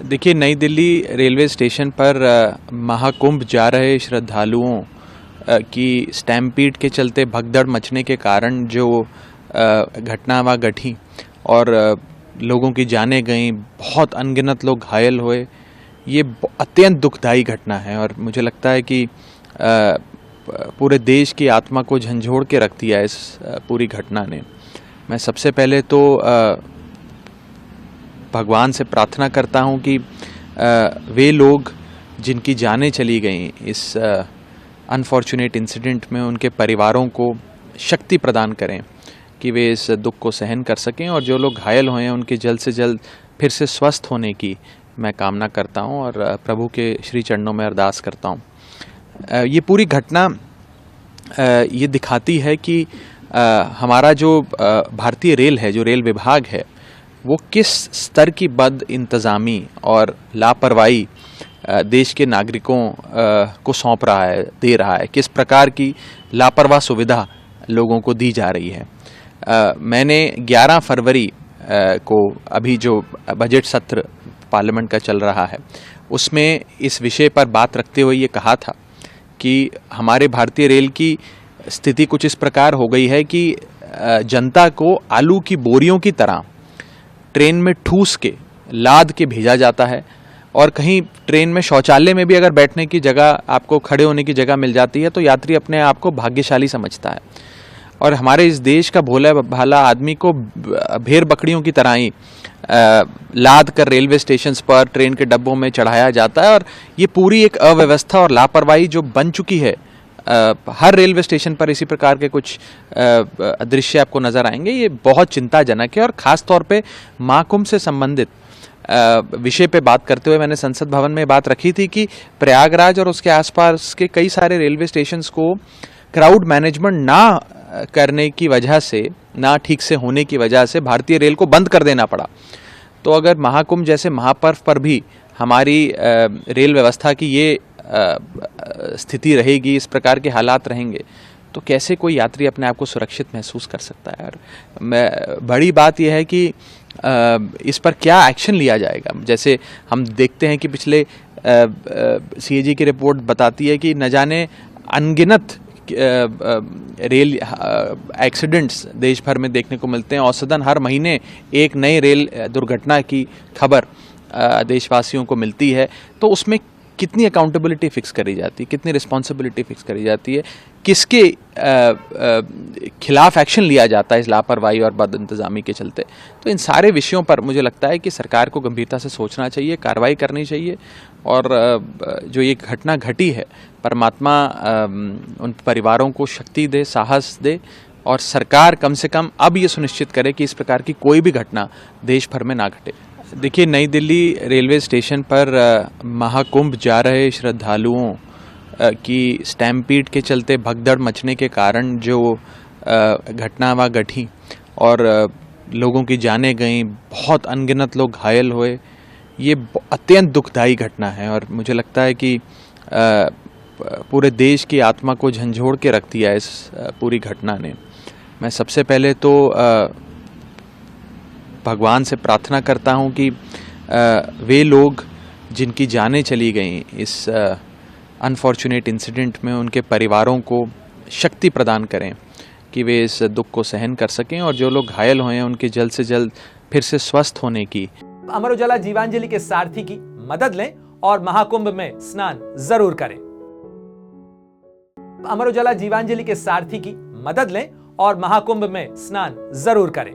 देखिए, नई Delhi railway station पर महाकुंभ जा रहे श्रद्धालुओं की स्टैम्पीड के चलते भगदड़ मचने के कारण जो घटना वहाँ घटी और लोगों की जानें गईं, बहुत अनगिनत लोग घायल हुए, ये अत्यंत दुखदाई घटना है। और मुझे लगता है कि पूरे देश की आत्मा को झंझोड़ के रख दिया इस पूरी घटना ने। मैं सबसे पहले तो भगवान से प्रार्थना करता हूँ कि वे लोग जिनकी जानें चली गईं इस अनफॉर्चुनेट इंसिडेंट में, उनके परिवारों को शक्ति प्रदान करें कि वे इस दुख को सहन कर सकें, और जो लोग घायल हुए हैं उनके जल्द से जल्द फिर से स्वस्थ होने की मैं कामना करता हूं और प्रभु के श्री चरणों में अरदास करता हूं। ये पूरी घटना ये दिखाती है कि हमारा जो भारतीय रेल है, जो रेल विभाग है, वो किस स्तर की बद इंतज़ामी और लापरवाही देश के नागरिकों को सौंप रहा है, दे रहा है, किस प्रकार की लापरवाह सुविधा लोगों को दी जा रही है। मैंने 11 फरवरी को अभी जो बजट सत्र पार्लियामेंट का चल रहा है, उसमें इस विषय पर बात रखते हुए ये कहा था कि हमारे भारतीय रेल की स्थिति कुछ इस प्रकार हो गई है कि जनता को आलू की बोरियों की तरह ट्रेन में ठूस के लाद के भेजा जाता है, और कहीं ट्रेन में शौचालय में भी अगर बैठने की जगह, आपको खड़े होने की जगह मिल जाती है तो यात्री अपने आप को भाग्यशाली समझता है। और हमारे इस देश का भोला भाला आदमी को भेड़ बकरियों की तरह ही लाद कर रेलवे स्टेशंस पर, ट्रेन के डब्बों में चढ़ाया जाता है। और ये पूरी एक अव्यवस्था और लापरवाही जो बन चुकी है, हर रेलवे स्टेशन पर इसी प्रकार के कुछ दृश्य आपको नजर आएंगे। ये बहुत चिंताजनक है। और ख़ास तौर पे महाकुंभ से संबंधित विषय पे बात करते हुए मैंने संसद भवन में बात रखी थी कि प्रयागराज और उसके आसपास के कई सारे रेलवे स्टेशंस को क्राउड मैनेजमेंट ना करने की वजह से, ना ठीक से होने की वजह से भारतीय रेल को बंद कर देना पड़ा। तो अगर महाकुंभ जैसे महापर्व पर भी हमारी रेल व्यवस्था की ये स्थिति रहेगी, इस प्रकार के हालात रहेंगे, तो कैसे कोई यात्री अपने आप को सुरक्षित महसूस कर सकता है। और बड़ी बात यह है कि इस पर क्या एक्शन लिया जाएगा। जैसे हम देखते हैं कि पिछले सीएजी की रिपोर्ट बताती है कि न जाने अनगिनत रेल एक्सीडेंट्स देश भर में देखने को मिलते हैं। औसतन हर महीने एक नई रेल दुर्घटना की खबर देशवासियों को मिलती है। तो उसमें कितनी अकाउंटेबिलिटी फिक्स करी जाती है, कितनी रिस्पॉन्सिबिलिटी फिक्स करी जाती है, किसके खिलाफ एक्शन लिया जाता है इस लापरवाही और बद इंतज़ामी के चलते। तो इन सारे विषयों पर मुझे लगता है कि सरकार को गंभीरता से सोचना चाहिए, कार्रवाई करनी चाहिए। और जो ये घटना घटी है, परमात्मा उन परिवारों को शक्ति दे, साहस दे, और सरकार कम से कम अब ये सुनिश्चित करे कि इस प्रकार की कोई भी घटना देश भर में ना घटे। देखिए, नई दिल्ली रेलवे स्टेशन पर महाकुंभ जा रहे श्रद्धालुओं की स्टैम्पीड के चलते भगदड़ मचने के कारण जो घटना वहाँ घटी और लोगों की जानें गईं, बहुत अनगिनत लोग घायल हुए, ये अत्यंत दुखदाई घटना है। और मुझे लगता है कि पूरे देश की आत्मा को झंझोड़ के रख दिया इस पूरी घटना ने। मैं सबसे पहले तो भगवान से प्रार्थना करता हूँ कि वे लोग जिनकी जानें चली गईं इस अनफॉर्चुनेट इंसिडेंट में, उनके परिवारों को शक्ति प्रदान करें कि वे इस दुख को सहन कर सकें, और जो लोग घायल हुए हैं उनके जल्द से जल्द फिर से स्वस्थ होने की। अमर उजाला जीवांजलि के सारथी की मदद लें और महाकुंभ में स्नान जरूर करें। अमर उजाला जीवांजलि के सारथी की मदद लें और महाकुंभ में स्नान जरूर करें।